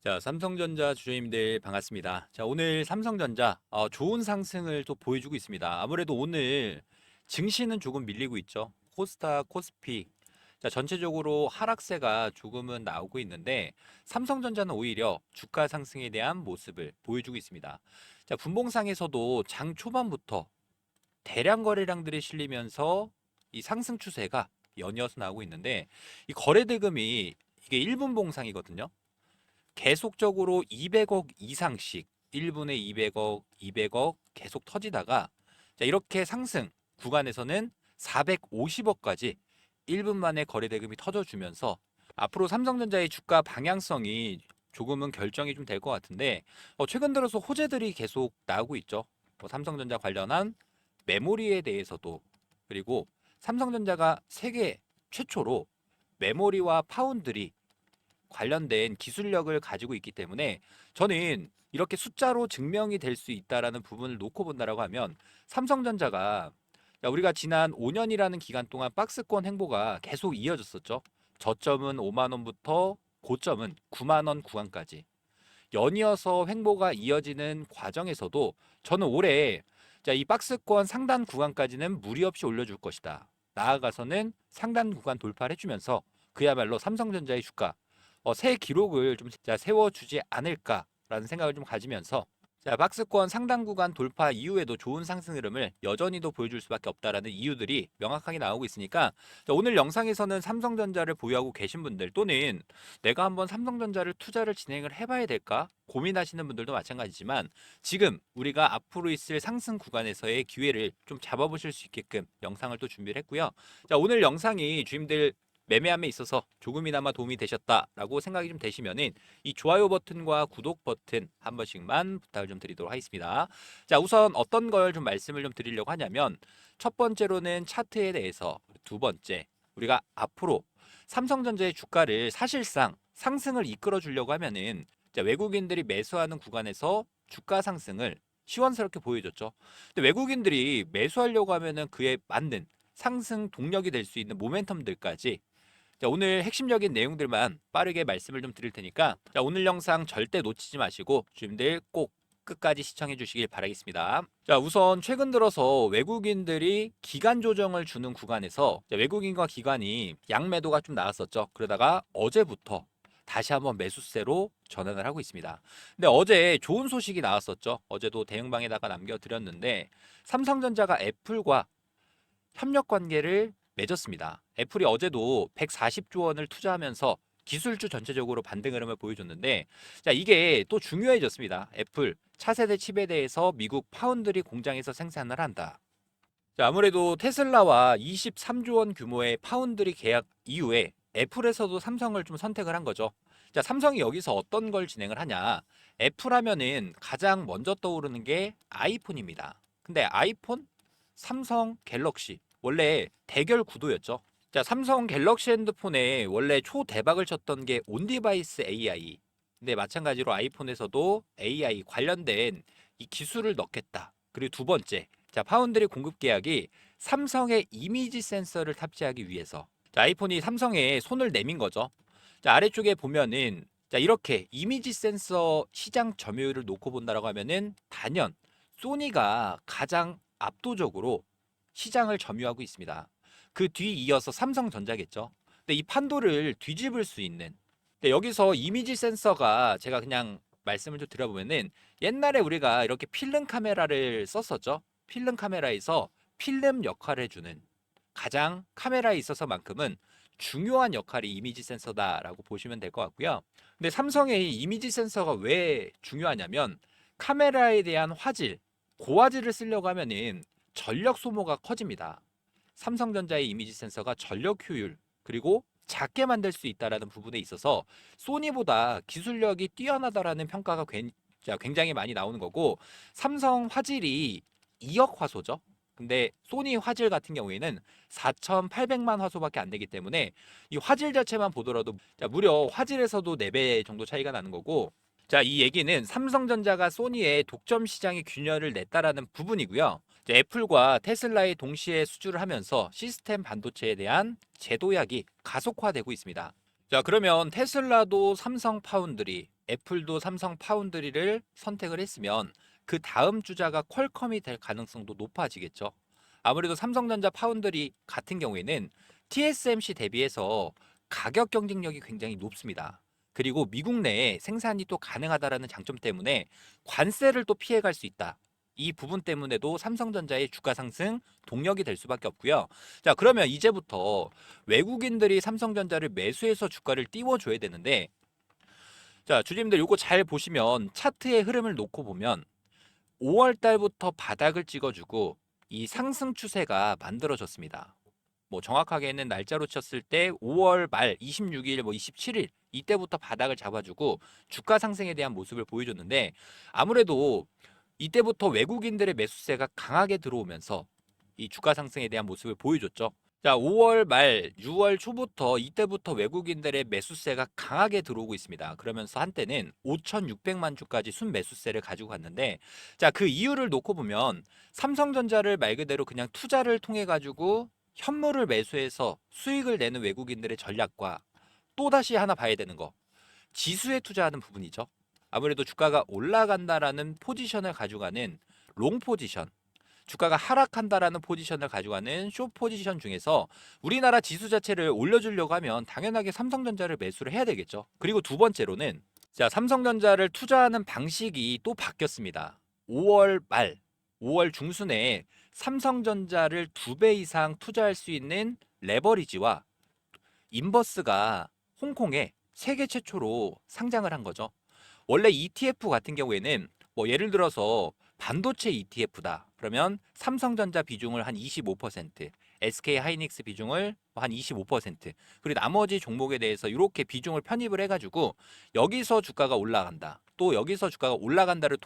자, 삼성전자 주주님들 반갑습니다. 자, 오늘 삼성전자 좋은 상승을 또 보여주고 있습니다. 아무래도 오늘 증시는 조금 밀리고 있죠. 코스닥, 코스피. 자, 전체적으로 하락세가 조금은 나오고 있는데 삼성전자는 오히려 주가 상승에 대한 모습을 보여주고 있습니다. 자, 분봉상에서도 장 초반부터 대량 거래량들이 실리면서 이 상승 추세가 연이어서 나오고 있는데 이 거래 대금이 이게 1분 봉상이거든요. 계속적으로 200억 이상씩 1분에 200억, 200억 계속 터지다가 자, 이렇게 상승 구간에서는 450억까지 1분 만에 거래 대금이 터져주면서 앞으로 삼성전자의 주가 방향성이 조금은 결정이 좀 될 것 같은데 최근 들어서 호재들이 계속 나오고 있죠. 삼성전자 관련한 메모리에 대해서도 그리고 삼성전자가 세계 최초로 메모리와 파운드리 관련된 기술력을 가지고 있기 때문에 저는 이렇게 숫자로 증명이 될 수 있다라는 부분을 놓고 본다라고 하면 삼성전자가 우리가 지난 5년이라는 기간 동안 박스권 행보가 계속 이어졌었죠. 저점은 5만 원부터 고점은 9만 원 구간까지 연이어서 횡보가 이어지는 과정에서도 저는 올해 이 박스권 상단 구간까지는 무리 없이 올려줄 것이다. 나아가서는 상단 구간 돌파를 해주면서 그야말로 삼성전자의 주가 새 기록을 좀 세워주지 않을까라는 생각을 좀 가지면서 자, 박스권 상단 구간 돌파 이후에도 좋은 상승 흐름을 여전히도 보여줄 수밖에 없다라는 이유들이 명확하게 나오고 있으니까 자, 오늘 영상에서는 삼성전자를 보유하고 계신 분들 또는 내가 한번 삼성전자를 투자를 진행을 해봐야 될까 고민하시는 분들도 마찬가지지만 지금 우리가 앞으로 있을 상승 구간에서의 기회를 좀 잡아보실 수 있게끔 영상을 또 준비를 했고요. 자, 오늘 영상이 주임들 매매함에 있어서 조금이나마 도움이 되셨다라고 생각이 좀 되시면은 이 좋아요 버튼과 구독 버튼 한 번씩만 부탁을 좀 드리도록 하겠습니다. 자, 우선 어떤 걸 좀 말씀을 좀 드리려고 하냐면 첫 번째로는 차트에 대해서 두 번째 우리가 앞으로 삼성전자의 주가를 사실상 상승을 이끌어 주려고 하면은 자, 외국인들이 매수하는 구간에서 주가 상승을 시원스럽게 보여줬죠. 근데 외국인들이 매수하려고 하면은 그에 맞는 상승 동력이 될 수 있는 모멘텀들까지 자, 오늘 핵심적인 내용들만 빠르게 말씀을 좀 드릴 테니까 자, 오늘 영상 절대 놓치지 마시고 주님들 꼭 끝까지 시청해 주시길 바라겠습니다. 자, 우선 최근 들어서 외국인들이 기간 조정을 주는 구간에서 자, 외국인과 기관이 양매도가 좀 나왔었죠. 그러다가 어제부터 다시 한번 매수세로 전환을 하고 있습니다. 근데 어제 좋은 소식이 나왔었죠. 어제도 대응방에다가 남겨드렸는데 삼성전자가 애플과 협력 관계를 맺었습니다. 애플이 어제도 140조 원을 투자하면서 기술주 전체적으로 반등 흐름을 보여줬는데 자, 이게 또 중요해졌습니다. 애플 차세대 칩에 대해서 미국 파운드리 공장에서 생산을 한다. 자, 아무래도 테슬라와 23조 원 규모의 파운드리 계약 이후에 애플에서도 삼성을 좀 선택을 한 거죠. 자, 삼성이 여기서 어떤 걸 진행을 하냐? 애플 하면은 가장 먼저 떠오르는 게 아이폰입니다. 근데 아이폰, 삼성 갤럭시 원래 대결 구도였죠. 자, 삼성 갤럭시 핸드폰에 원래 초대박을 쳤던 게 온디바이스 AI. 근데 마찬가지로 아이폰에서도 AI 관련된 이 기술을 넣겠다. 그리고 두 번째, 자, 파운드리 공급 계약이 삼성의 이미지 센서를 탑재하기 위해서 자, 아이폰이 삼성에 손을 내민 거죠. 자, 아래쪽에 보면은 자, 이렇게 이미지 센서 시장 점유율을 놓고 본다라고 하면은 단연 소니가 가장 압도적으로 시장을 점유하고 있습니다. 그 뒤 이어서 삼성전자겠죠. 근데 이 판도를 뒤집을 수 있는 근데 여기서 이미지 센서가 제가 그냥 말씀을 좀 드려보면은 옛날에 우리가 이렇게 필름 카메라를 썼었죠. 필름 카메라에서 필름 역할을 해주는 가장 카메라에 있어서만큼은 중요한 역할이 이미지 센서다라고 보시면 될 것 같고요. 근데 삼성의 이 이미지 센서가 왜 중요하냐면 카메라에 대한 화질, 고화질을 쓰려고 하면은 전력 소모가 커집니다. 삼성전자의 이미지 센서가 전력 효율 그리고 작게 만들 수 있다라는 부분에 있어서 소니보다 기술력이 뛰어나다라는 평가가 굉장히 많이 나오는 거고 삼성 화질이 2억 화소죠. 근데 소니 화질 같은 경우에는 4,800만 화소밖에 안 되기 때문에 이 화질 자체만 보더라도 무려 화질에서도 4배 정도 차이가 나는 거고 자, 이 얘기는 삼성전자가 소니의 독점 시장에 균열을 냈다라는 부분이고요. 애플과 테슬라의 동시에 수주를 하면서 시스템 반도체에 대한 재도약이 가속화되고 있습니다. 자, 그러면 테슬라도 삼성 파운드리, 애플도 삼성 파운드리를 선택을 했으면 그 다음 주자가 퀄컴이 될 가능성도 높아지겠죠. 아무래도 삼성전자 파운드리 같은 경우에는 TSMC 대비해서 가격 경쟁력이 굉장히 높습니다. 그리고 미국 내에 생산이 또 가능하다라는 장점 때문에 관세를 또 피해갈 수 있다. 이 부분 때문에도 삼성전자의 주가 상승 동력이 될 수밖에 없고요. 자, 그러면 이제부터 외국인들이 삼성전자를 매수해서 주가를 띄워줘야 되는데, 자, 주주님들 요거 잘 보시면 차트의 흐름을 놓고 보면 5월 달부터 바닥을 찍어주고 이 상승 추세가 만들어졌습니다. 뭐 정확하게는 날짜로 쳤을 때 5월 말 26일, 뭐 27일 이때부터 바닥을 잡아주고 주가 상승에 대한 모습을 보여줬는데, 아무래도 이때부터 외국인들의 매수세가 강하게 들어오면서 이 주가 상승에 대한 모습을 보여줬죠. 자, 5월 말 6월 초부터 이때부터 외국인들의 매수세가 강하게 들어오고 있습니다. 그러면서 한때는 5,600만 주까지 순매수세를 가지고 갔는데, 자, 그 이유를 놓고 보면 삼성전자를 말 그대로 그냥 투자를 통해 가지고 현물을 매수해서 수익을 내는 외국인들의 전략과, 또 다시 하나 봐야 되는 거, 지수에 투자하는 부분이죠. 아무래도 주가가 올라간다라는 포지션을 가져가는 롱 포지션, 주가가 하락한다라는 포지션을 가져가는 숏 포지션 중에서 우리나라 지수 자체를 올려주려고 하면 당연하게 삼성전자를 매수를 해야 되겠죠. 그리고 두 번째로는, 자, 삼성전자를 투자하는 방식이 또 바뀌었습니다. 5월 말, 5월 중순에 삼성전자를 2배 이상 투자할 수 있는 레버리지와 인버스가 홍콩에 세계 최초로 상장을 한 거죠. 원래 ETF 같은 경우에는 뭐 예를 들어서 반도체 ETF다. 그러면 삼성전자 비중을 한 25%, SK 하이닉스 비중을 한 25%, 그리고 나머지 종목에 대해서 이렇게 비중을 편입을 해가지고 여기서 주가가 올라간다. 또 여기서 주가가 올라간다를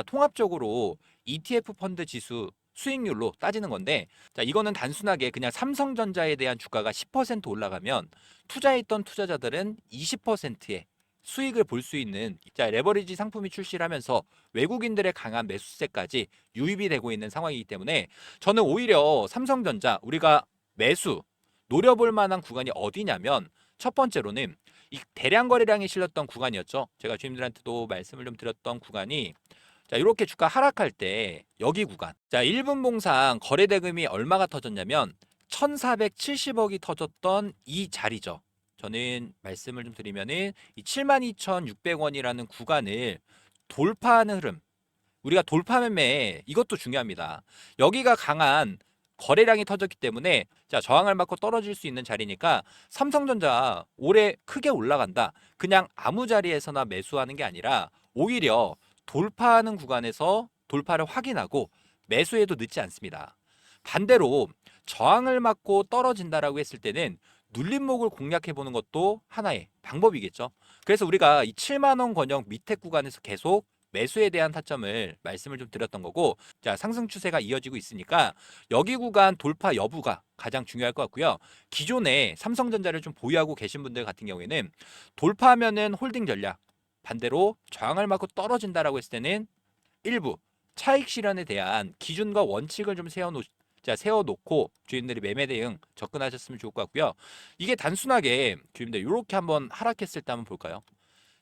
통합적으로 ETF 펀드 지수 수익률로 따지는 건데, 자, 이거는 단순하게 그냥 삼성전자에 대한 주가가 10% 올라가면 투자했던 투자자들은 20%의 수익을 볼 수 있는, 자, 레버리지 상품이 출시를 하면서 외국인들의 강한 매수세까지 유입이 되고 있는 상황이기 때문에 저는 오히려 삼성전자 우리가 매수 노려볼 만한 구간이 어디냐면, 첫 번째로는 이 대량 거래량이 실렸던 구간이었죠. 제가 주님들한테도 말씀을 좀 드렸던 구간이, 자, 이렇게 주가 하락할 때 여기 구간. 자, 1분 봉상 거래 대금이 얼마가 터졌냐면 1,470억이 터졌던 이 자리죠. 저는 말씀을 좀 드리면은 이 72,600원이라는 구간을 돌파하는 흐름. 우리가 돌파 매매 이것도 중요합니다. 여기가 강한 거래량이 터졌기 때문에, 자, 저항을 맞고 떨어질 수 있는 자리니까 삼성전자 올해 크게 올라간다. 그냥 아무 자리에서나 매수하는 게 아니라 오히려 돌파하는 구간에서 돌파를 확인하고 매수해도 늦지 않습니다. 반대로 저항을 맞고 떨어진다라고 했을 때는 눌림목을 공략해 보는 것도 하나의 방법이겠죠. 그래서 우리가 이 7만 원 권역 밑에 구간에서 계속 매수에 대한 타점을 말씀을 좀 드렸던 거고, 자, 상승 추세가 이어지고 있으니까 여기 구간 돌파 여부가 가장 중요할 것 같고요. 기존에 삼성전자를 좀 보유하고 계신 분들 같은 경우에는 돌파하면은 홀딩 전략, 반대로 저항을 맞고 떨어진다라고 했을 때는 일부 차익 실현에 대한 기준과 원칙을 좀 세워놓고 주인들이 매매 대응 접근하셨으면 좋을 것 같고요. 이게 단순하게 주인들 이렇게 한번 하락했을 때 한번 볼까요?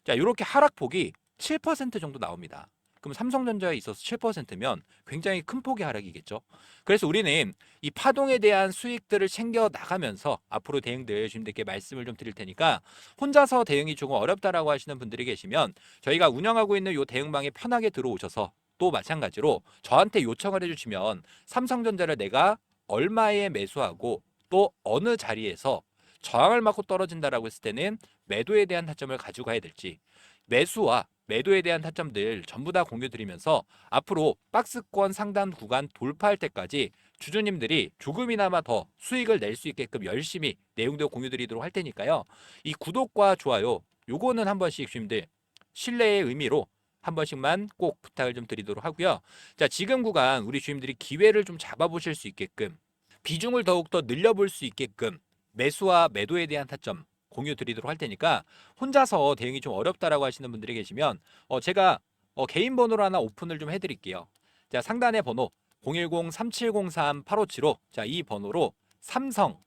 자, 이렇게 하락폭이 7% 정도 나옵니다. 그럼 삼성전자에 있어서 7%면 굉장히 큰 폭의 하락이겠죠. 그래서 우리는 이 파동에 대한 수익들을 챙겨 나가면서 앞으로 대응들 주님들께 말씀을 좀 드릴 테니까, 혼자서 대응이 조금 어렵다라고 하시는 분들이 계시면 저희가 운영하고 있는 이 대응방에 편하게 들어오셔서, 또 마찬가지로 저한테 요청을 해주시면 삼성전자를 내가 얼마에 매수하고 또 어느 자리에서 저항을 맞고 떨어진다라고 했을 때는 매도에 대한 타점을 가지고 가야 될지, 매수와 매도에 대한 타점들 전부 다 공유드리면서 앞으로 박스권 상단 구간 돌파할 때까지 주주님들이 조금이나마 더 수익을 낼 수 있게끔 열심히 내용도 공유드리도록 할 테니까요. 이 구독과 좋아요 요거는 한 번씩 주님들 신뢰의 의미로 한 번씩만 꼭 부탁을 좀 드리도록 하고요. 자, 지금 구간 우리 주님들이 기회를 좀 잡아보실 수 있게끔, 비중을 더욱더 늘려볼 수 있게끔 매수와 매도에 대한 타점 공유 드리도록 할 테니까, 혼자서 대응이 좀 어렵다라고 하시는 분들이 계시면 제가 개인 번호로 하나 오픈을 좀 해드릴게요. 자, 상단의 번호 010-3703-8575, 자, 이 번호로 삼성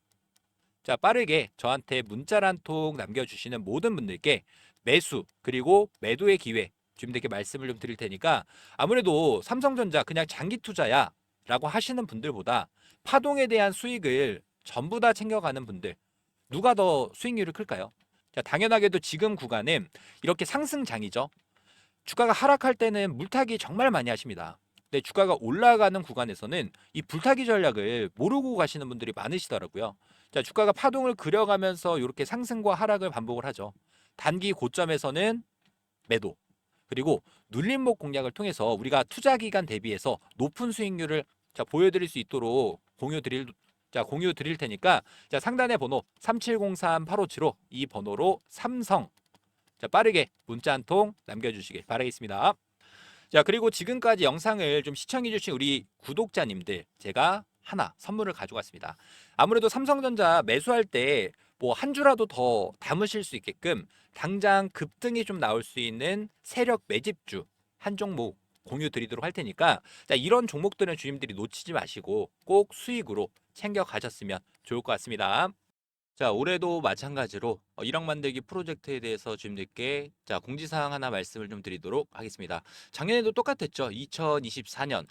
자, 빠르게 저한테 문자를 한 통 남겨주시는 모든 분들께 매수 그리고 매도의 기회 주임들께 말씀을 좀 드릴 테니까 아무래도 삼성전자 그냥 장기 투자야 라고 하시는 분들보다 파동에 대한 수익을 전부 다 챙겨가는 분들 누가 더 수익률이 클까요? 자, 당연하게도 지금 구간은 이렇게 상승장이죠. 주가가 하락할 때는 물타기 정말 많이 하십니다. 근데 주가가 올라가는 구간에서는 이 불타기 전략을 모르고 가시는 분들이 많으시더라고요. 자, 주가가 파동을 그려가면서 이렇게 상승과 하락을 반복을 하죠. 단기 고점에서는 매도. 그리고 눌림목 공략을 통해서 우리가 투자 기간 대비해서 높은 수익률을 자, 보여드릴 수 있도록 공유 드릴 테니까 자, 상단의 번호 3703-8575 이 번호로 삼성 자, 빠르게 문자 한 통 남겨주시길 바라겠습니다. 자, 그리고 지금까지 영상을 좀 시청해주신 우리 구독자님들, 제가 하나 선물을 가져갔습니다. 아무래도 삼성전자 매수할 때 뭐 한 주라도 더 담으실 수 있게끔 당장 급등이 좀 나올 수 있는 세력 매집주 한 종목 공유 드리도록 할 테니까 자, 이런 종목들은 주님들이 놓치지 마시고 꼭 수익으로 챙겨 가셨으면 좋을 것 같습니다. 자, 올해도 마찬가지로 1억 만들기 프로젝트에 대해서 주님들께 자, 공지사항 하나 말씀을 좀 드리도록 하겠습니다. 작년에도 똑같았죠. 2024년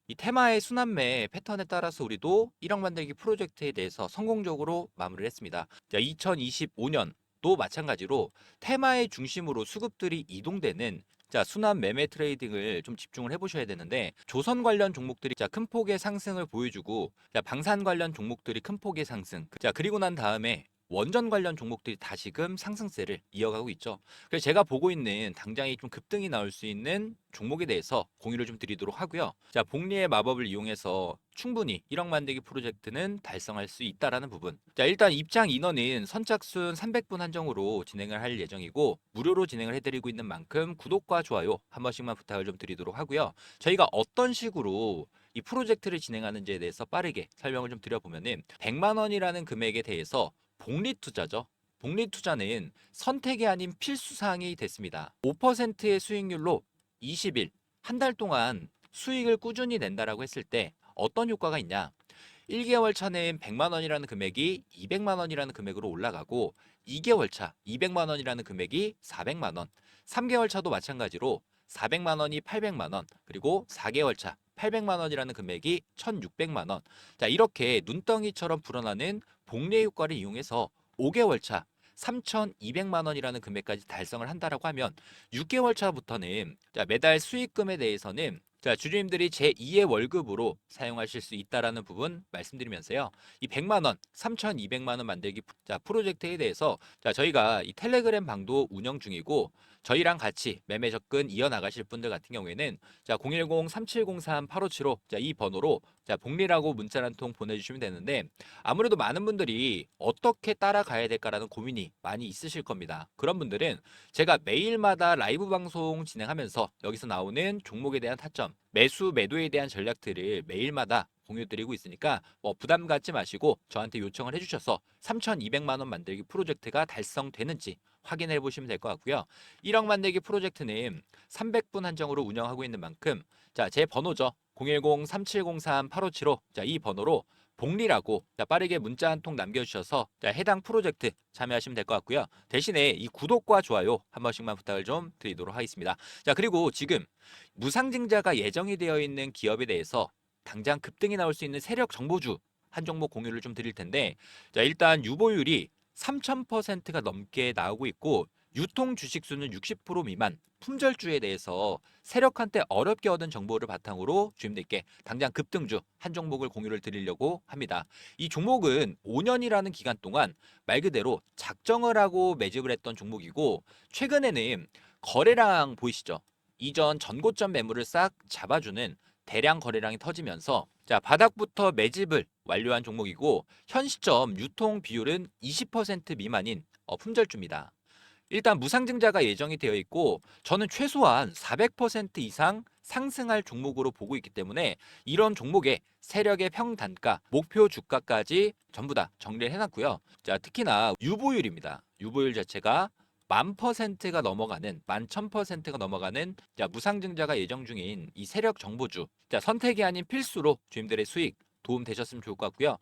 이 테마의 순환매 패턴에 따라서 우리도 1억 만들기 프로젝트에 대해서 성공적으로 마무리를 했습니다. 자, 2025년도 마찬가지로 테마의 중심으로 수급들이 이동되는 자, 순환 매매 트레이딩을 좀 집중을 해보셔야 되는데 조선 관련 종목들이 자, 큰 폭의 상승을 보여주고 자, 방산 관련 종목들이 큰 폭의 상승 자, 그리고 난 다음에 원전 관련 종목들이 다시금 상승세를 이어가고 있죠. 그래서 제가 보고 있는 당장이 좀 급등이 나올 수 있는 종목에 대해서 공유를 좀 드리도록 하고요. 자, 복리의 마법을 이용해서 충분히 1억 만들기 프로젝트는 달성할 수 있다라는 부분. 자, 일단 입장 인원은 선착순 300분 한정으로 진행을 할 예정이고 무료로 진행을 해드리고 있는 만큼 구독과 좋아요 한 번씩만 부탁을 좀 드리도록 하고요. 저희가 어떤 식으로 이 프로젝트를 진행하는지에 대해서 빠르게 설명을 좀 드려보면은 100만 원이라는 금액에 대해서 복리 투자죠. 복리 투자는 선택이 아닌 필수 사항이 됐습니다. 5%의 수익률로 20일, 한 달 동안 수익을 꾸준히 낸다라고 했을 때 어떤 효과가 있냐? 1개월 차는 100만 원이라는 금액이 200만 원이라는 금액으로 올라가고 2개월 차 200만 원이라는 금액이 400만 원, 3개월 차도 마찬가지로 400만 원이 800만 원, 그리고 4개월 차 800만 원이라는 금액이 1,600만 원. 자, 이렇게 눈덩이처럼 불어나는 복리 효과를 이용해서 5개월 차 3,200만 원이라는 금액까지 달성을 한다라고 하면 6개월 차부터는 자, 매달 수익금에 대해서는 자, 주주님들이 제2의 월급으로 사용하실 수 있다라는 부분 말씀드리면서요. 이 100만 원, 3,200만 원 만들기 자, 프로젝트에 대해서 자, 저희가 이 텔레그램 방도 운영 중이고 저희랑 같이 매매 접근 이어나가실 분들 같은 경우에는 자, 010-3703-8575 자, 이 번호로 자, 복리라고 문자 한 통 보내주시면 되는데 아무래도 많은 분들이 어떻게 따라가야 될까라는 고민이 많이 있으실 겁니다. 그런 분들은 제가 매일마다 라이브 방송 진행하면서 여기서 나오는 종목에 대한 타점, 매수, 매도에 대한 전략들을 매일마다 공유드리고 있으니까 뭐 부담 갖지 마시고 저한테 요청을 해주셔서 3,200만 원 만들기 프로젝트가 달성되는지 확인해 보시면 될 것 같고요. 1억 만들기 프로젝트는 300분 한정으로 운영하고 있는 만큼 자, 제 번호죠. 010-3703-8575 자, 이 번호로 복리라고 자, 빠르게 문자 한 통 남겨주셔서 자, 해당 프로젝트 참여하시면 될 것 같고요. 대신에 이 구독과 좋아요 한 번씩만 부탁을 좀 드리도록 하겠습니다. 자, 그리고 지금 무상증자가 예정이 되어 있는 기업에 대해서 당장 급등이 나올 수 있는 세력 정보주 한 종목 공유를 좀 드릴 텐데 자, 일단 유보율이 3,000%가 넘게 나오고 있고 유통 주식 수는 60% 미만 품절주에 대해서 세력한테 어렵게 얻은 정보를 바탕으로 주임들께 당장 급등주 한 종목을 공유를 드리려고 합니다. 이 종목은 5년이라는 기간 동안 말 그대로 작정을 하고 매집을 했던 종목이고 최근에는 거래량 보이시죠? 이전 전고점 매물을 싹 잡아주는 대량 거래량이 터지면서 자, 바닥부터 매집을 완료한 종목이고 현 시점 유통 비율은 20% 미만인 품절주입니다. 일단 무상증자가 예정이 되어 있고 저는 최소한 400% 이상 상승할 종목으로 보고 있기 때문에 이런 종목의 세력의 평단가, 목표 주가까지 전부 다 정리를 해놨고요. 자, 특히나 유보율입니다. 유보율 자체가 10,000%가 넘어가는 11,000%가 넘어가는 자, 무상증자가 예정 중인 이 세력 정보주 자, 선택이 아닌 필수로 주임들의 수익 도움 되셨으면 좋을 것 같고요.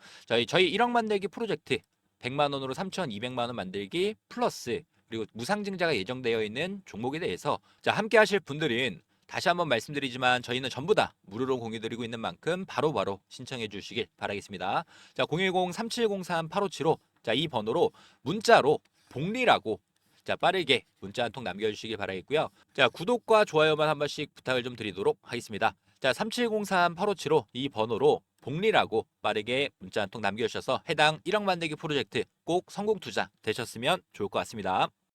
저희 1억 만들기 프로젝트 100만 원으로 3,200만 원 만들기 플러스 그리고 무상증자가 예정되어 있는 종목에 대해서 자, 함께 하실 분들은 다시 한번 말씀드리지만 저희는 전부 다 무료로 공유드리고 있는 만큼 바로바로 신청해 주시길 바라겠습니다. 자, 010-3703-8575 자, 이 번호로 문자로 복리라고 자, 빠르게 문자 한 통 남겨주시길 바라겠고요. 자, 구독과 좋아요만 한 번씩 부탁을 좀 드리도록 하겠습니다. 자, 3703-8575 이 번호로 복리라고 빠르게 문자 한 통 남겨주셔서 해당 1억 만들기 프로젝트 꼭 성공 투자 되셨으면 좋을 것 같습니다.